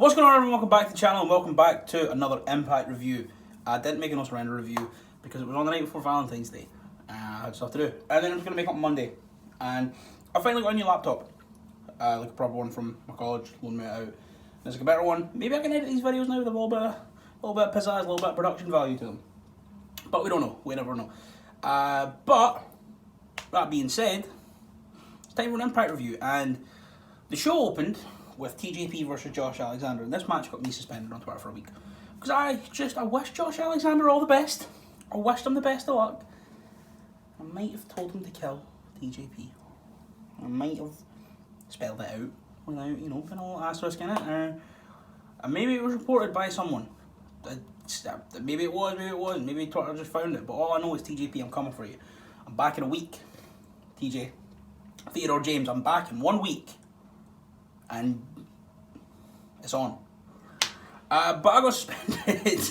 What's going on, everyone? Welcome back to the channel and welcome back to another Impact review. I didn't make a No Surrender review because it was on the night before Valentine's Day. I had stuff to do. And then I was going to make it on Monday. And I finally got a new laptop. Like a proper one from my college, loaned me it out. And it's like a better one. Maybe I can edit these videos now with a little bit of pizzazz, a little bit of production value to them. But we don't know. We never know. But, that being said, it's time for an Impact review. And the show opened with TJP versus Josh Alexander, and this match got me suspended on Twitter for a week. Because I wish Josh Alexander all the best. I wished him the best of luck. I might have told him to kill TJP. I might have spelled it out without, putting a little asterisk in it. And maybe it was reported by someone. Maybe it was, maybe it wasn't. Maybe Twitter just found it. But all I know is TJP, I'm coming for you. I'm back in a week. TJ. Theodore James, I'm back in 1 week. And it's on. But I got suspended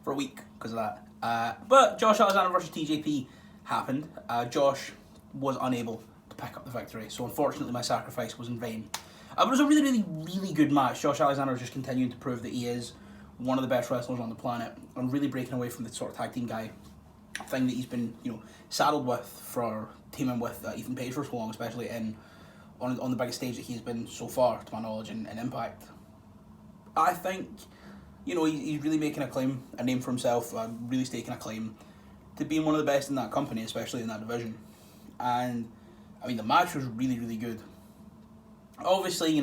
for a week because of that. But Josh Alexander versus TJP happened. Josh was unable to pick up the victory, so unfortunately my sacrifice was in vain. But it was a really good match. Josh Alexander is just continuing to prove that he is one of the best wrestlers on the planet and really breaking away from the sort of tag team guy thing that he's been, saddled with for teaming with Ethan Page for so long, especially on the biggest stage that he's been so far, to my knowledge, in Impact. I think, he's really making a name for himself, really staking a claim to being one of the best in that company, especially in that division. And, the match was really good. Obviously,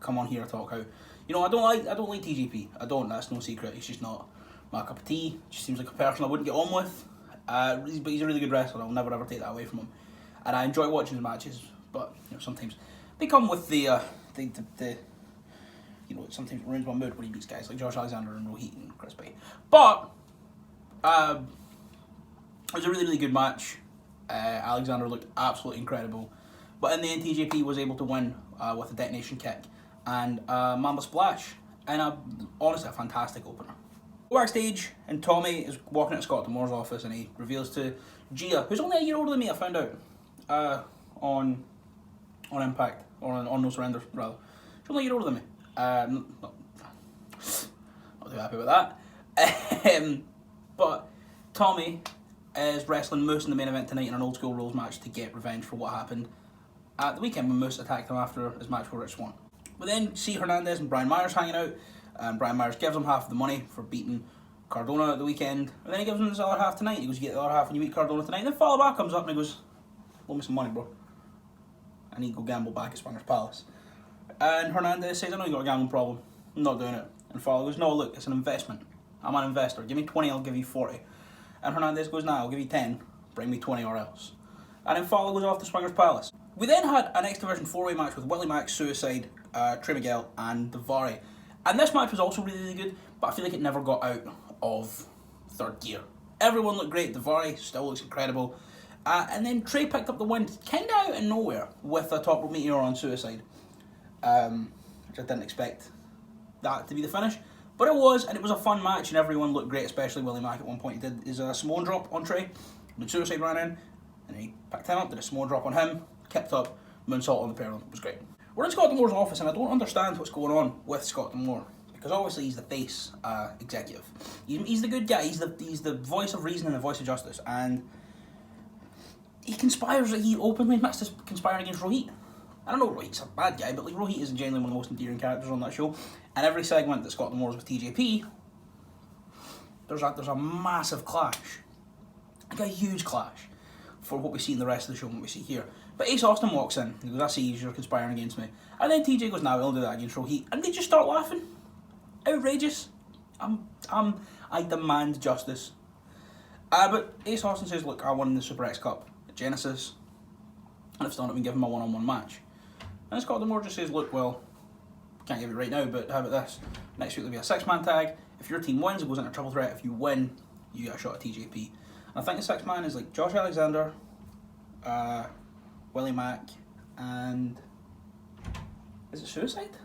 come on here and talk how, I don't like TJP. I don't, that's no secret. He's just not my cup of tea. Just seems like a person I wouldn't get on with. But he's a really good wrestler. I'll never ever take that away from him. And I enjoy watching his matches. But sometimes they come with the sometimes it ruins my mood when he beats guys like Josh Alexander and Rohit and Chris Bay. But it was a really good match. Alexander looked absolutely incredible, but in the end TJP was able to win with a detonation kick and Mamba Splash, and honestly a fantastic opener. Backstage, and Tommy is walking into Scott D'Amore's office and he reveals to Gia, who's only a year older than me, I found out on Impact, or on No Surrender, rather. She's only a year older than me. Not too happy with that. But Tommy is wrestling Moose in the main event tonight in an old school rules match to get revenge for what happened at the weekend when Moose attacked him after his match with Rich Swann. We then see Hernandez and Brian Myers hanging out, and Brian Myers gives him half of the money for beating Cardona at the weekend, and then he gives him his other half tonight. He goes, "You get the other half when you beat Cardona tonight." And then Follow Back comes up and he goes, "Loan me some money, bro. I need to go gamble back at Swingers Palace." And Hernandez says, "I know you got a gambling problem. I'm not doing it." And Fowler goes, "No, look, it's an investment. I'm an investor. Give me 20, I'll give you 40. And Hernandez goes, "Nah, I'll give you 10. Bring me 20 or else." And then Fowler goes off to Swingers Palace. We then had an X Division 4-way match with Willie Mack, Suicide, Trey Miguel, and Daivari. And this match was also really good, but I feel like it never got out of third gear. Everyone looked great. Daivari still looks incredible. And then Trey picked up the win, kind of out of nowhere, with a top rope meteor on Suicide. Which I didn't expect that to be the finish. But it was, and it was a fun match, and everyone looked great, especially Willie Mack at one point. He did his Samoan drop on Trey, and then Suicide ran in, and he picked him up, did a Samoan drop on him, kept up, moonsault on the pair of them. It was great. We're in Scott D'Amore's office, and I don't understand what's going on with Scott D'Amore, because obviously he's the face executive. He's the good guy, he's the voice of reason and the voice of justice, and he openly admits to conspiring against Rohit. I don't know Rohit's a bad guy, but Rohit is genuinely one of the most endearing characters on that show. And every segment that Scott D'Amore's with TJP, there's a massive clash. Like a huge clash for what we see in the rest of the show and what we see here. But Ace Austin walks in, he goes, "I see you're conspiring against me." And then TJ goes, "Nah, we'll do that against Rohit." And they just start laughing. Outrageous. I demand justice. But Ace Austin says, "Look, I won the Super X Cup at Genesis, and I've still not been given my one-on-one match." And Scott D'Amore just says, "Look, well, can't give it right now, but how about this? Next week there'll be a 6-man tag. If your team wins, it goes into a triple threat. If you win, you get a shot at TJP." And I think the 6-man is like Josh Alexander, Willie Mack, and is it Suicide?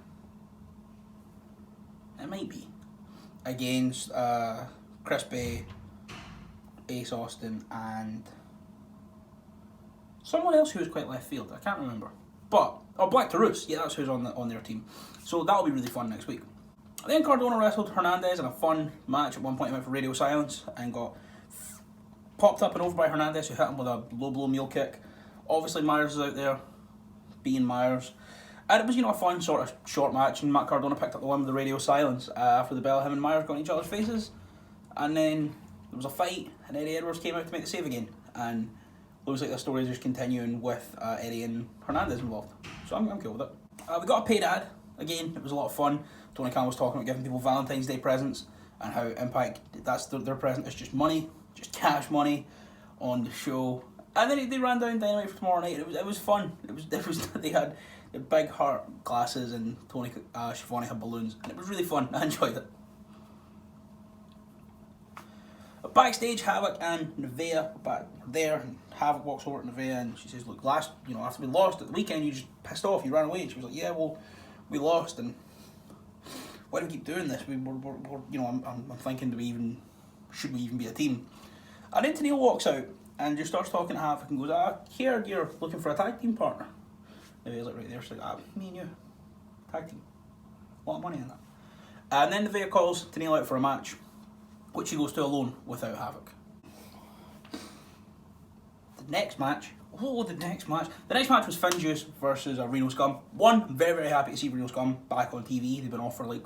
It might be. Against Chris Bay, Ace Austin, and someone else who was quite left field. I can't remember. But Black Taurus, yeah, that's who's on their team. So that'll be really fun next week. Then Cardona wrestled Hernandez in a fun match. At one point he went for radio silence and got popped up and over by Hernandez, who hit him with a low blow mule kick. Obviously Myers is out there being Myers. And it was, a fun sort of short match, and Matt Cardona picked up the win with the radio silence after the bell. Him and Myers got in each other's faces. And then there was a fight, and Eddie Edwards came out to make the save again. And looks like the story is just continuing with Eddie and Hernandez involved. So I'm cool with it. We got a paid ad. Again, it was a lot of fun. Tony Khan was talking about giving people Valentine's Day presents and how Impact, that's their present, is just money, just cash money on the show. And then they ran down Dynamite for tomorrow night. It was fun. It was they had the big heart glasses and Tony Schiavone had balloons, and it was really fun. I enjoyed it. Backstage, Havoc and Nevaeh were back there, and Havoc walks over to Nevaeh and she says, "Look, after we lost at the weekend, you just pissed off, you ran away." And she was like, "Yeah, well, we lost, and why do we keep doing this? I'm thinking, should we even be a team?" And then Tenille walks out and just starts talking to Havoc and goes, "I heard you're looking for a tag team partner." Nevaeh's like right there, she's like, "Me and you, tag team, a lot of money in that." And then Nevaeh calls Tenille out for a match, which he goes to alone without Havoc. The next match was FinJuice versus Reno Scum. I'm very, very happy to see Reno Scum back on TV. They've been off for the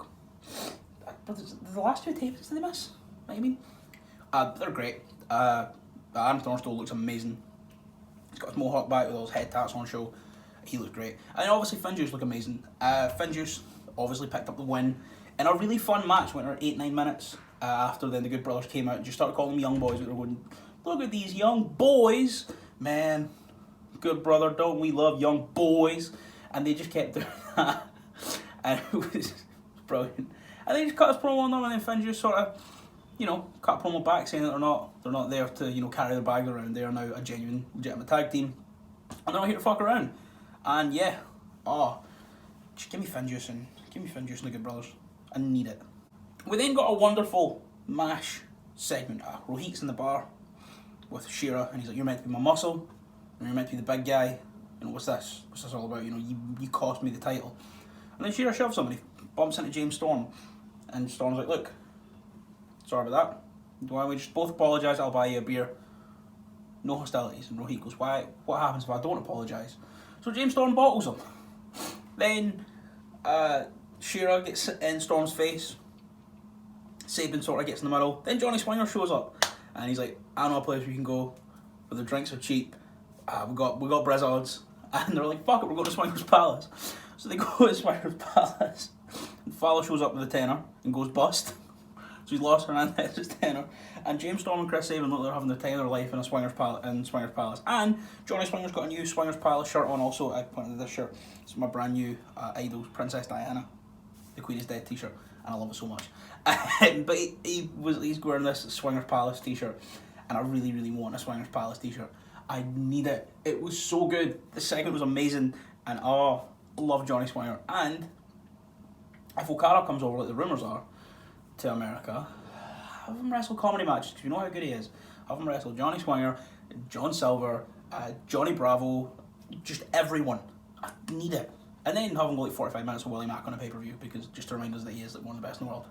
last 2 tapings, did they miss? They're great. Adam Thornstone looks amazing. He's got his mohawk back with all his head tats on show. He looks great. And then obviously FinJuice look amazing. FinJuice obviously picked up the win in a really fun match. Went around 8-9 minutes. After then the Good Brothers came out and just started calling them young boys. They were going, "Look at these young boys, man. Good Brother, don't we love young boys?" And they just kept doing that. And it was brilliant. And they just cut his promo on them, and then FinJuice sort of, cut a promo back saying that they're not there to, carry their bag around. They are now a genuine, legitimate tag team. And they're not here to fuck around. And yeah, just give me FinJuice and the Good Brothers. I need it. We then got a wonderful MASH segment. Rohit's in the bar with Shira, and he's like, "You're meant to be my muscle, and you're meant to be the big guy. What's this? What's this all about? You cost me the title." And then Shira shoves somebody, bumps into James Storm, and Storm's like, "Look, sorry about that. Why don't we just both apologise? I'll buy you a beer. No hostilities." And Rohit goes, "Why? What happens if I don't apologise?" So James Storm bottles him. Then Shira gets in Storm's face. Sabin sort of gets in the middle. Then Johnny Swinger shows up, and he's like, "I know a place we can go where the drinks are cheap. We got Brizzards." And they're like, "Fuck it, we're going to Swinger's Palace." So they go to Swinger's Palace. And Fowler shows up with a tenner and goes bust. So he's lost Hernandez's tenner. And James Storm and Chris Sabin look like they're having the time of their life in Swinger's Palace. And Johnny Swinger's got a new Swinger's Palace shirt on also. I pointed to this shirt. It's my brand new idol, Princess Diana. The Queen is Dead t-shirt. And I love it so much. But he's wearing this Swingers Palace t-shirt, and I really, really want a Swingers Palace t-shirt. I need it. It was so good. The segment was amazing, and I love Johnny Swinger. And if Okada comes over, like the rumours are, to America, have him wrestle comedy matches, because you know how good he is. Have him wrestle Johnny Swinger, John Silver, Johnny Bravo, just everyone. I need it. And then have him go like 45 minutes with Willie Mack on a pay-per-view, because just to remind us that he is like one of the best in the world.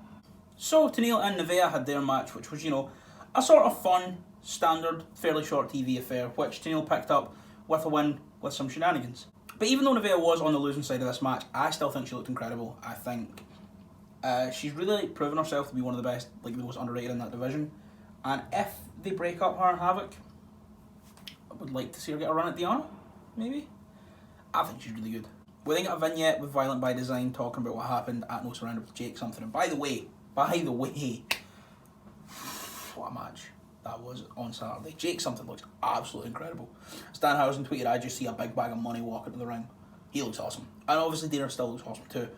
So Tenille and Nevaeh had their match, which was, a sort of fun, standard, fairly short TV affair, which Tenille picked up with a win with some shenanigans. But even though Nevaeh was on the losing side of this match, I still think she looked incredible. I think she's really proven herself to be one of the best, the most underrated in that division. And if they break up her and Havoc, I would like to see her get a run at Diana, maybe. I think she's really good. We then got a vignette with Violent by Design talking about what happened at No Surrender with Jake something. And by the way, what a match that was on Saturday. Jake something looks absolutely incredible. Stan Housen tweeted, "I just see a big bag of money walking to the ring." He looks awesome. And obviously Dana still looks awesome too.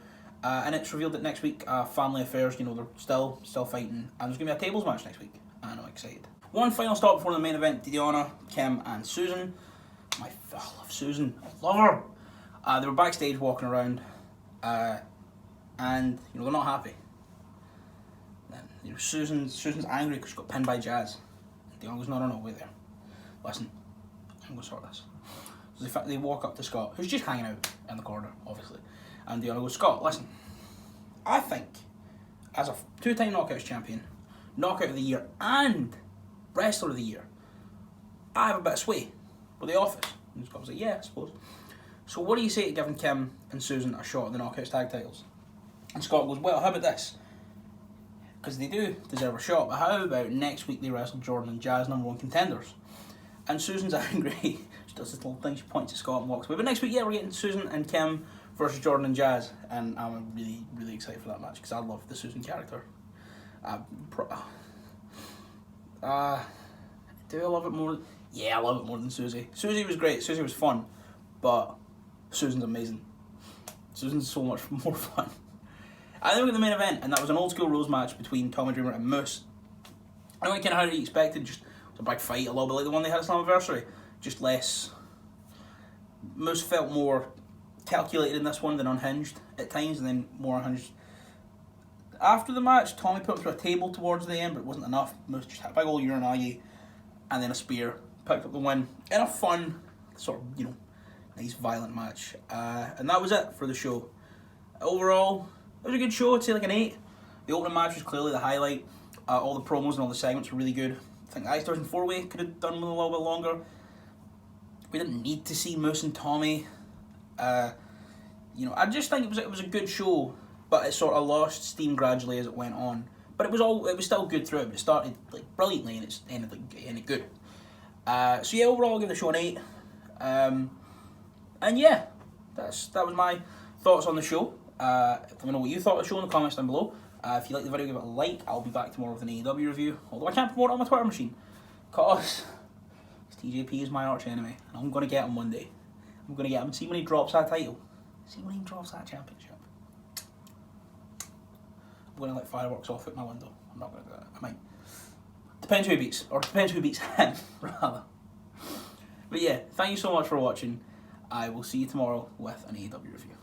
And it's revealed that next week, Family Affairs, they're still fighting. And there's going to be a tables match next week. And I'm excited. One final stop before the main event, Diana, Kim and Susan. I love Susan. I love her. They were backstage walking around, and they're not happy. Then Susan's angry because she got pinned by Jazz. Diana goes, no, wait there. Listen, I'm going to sort this. So they walk up to Scott, who's just hanging out in the corner, obviously. And Diana goes, Scott, listen, I think as a two-time Knockouts champion, Knockout of the Year, and Wrestler of the Year, I have a bit of sway with the office. And Scott was like, yeah, I suppose. So what do you say to giving Kim and Susan a shot at the Knockouts tag titles? And Scott goes, well, how about this? Because they do deserve a shot, but how about next week they wrestle Jordan and Jazz, #1 contenders? And Susan's angry. She does this little thing, she points at Scott and walks away. But next week, yeah, we're getting Susan and Kim versus Jordan and Jazz. And I'm really, really excited for that match because I love the Susan character. Do I love it more? Yeah, I love it more than Susie. Susie was great, Susie was fun, but Susan's amazing. Susan's so much more fun. And then we got the main event, and that was an old school rules match between Tommy Dreamer and Moose. I know, kind of how you expected, just a big fight, a little bit like the one they had at Slammiversary, just less. Moose felt more calculated in this one than unhinged at times, and then more unhinged. After the match, Tommy put him through a table towards the end, but it wasn't enough. Moose just had a big old uranagi and then a spear, picked up the win in a fun, sort of, nice violent match. And that was it for the show. Overall, it was a good show. I'd say like an 8. The opening match was clearly the highlight. All the promos and all the segments were really good. I think the Ice Stars and 4-Way could have done with a little bit longer. We didn't need to see Moose and Tommy. I just think it was a good show, but it sort of lost steam gradually as it went on. But it was still good throughout. But it started like brilliantly and it's ended good. So yeah, overall I'll give the show an 8. And yeah, that was my thoughts on the show. Let me know what you thought of the show in the comments down below. If you like the video, give it a like. I'll be back tomorrow with an AEW review. Although I can't promote it on my Twitter machine, because TJP is my arch enemy, and I'm going to get him one day. I'm going to get him. See when he drops that title. See when he drops that championship. I'm going to let fireworks off at my window. I'm not going to do that. I might. Depends who he beats. Or depends who beats him, rather. But yeah, thank you so much for watching. I will see you tomorrow with an AEW review.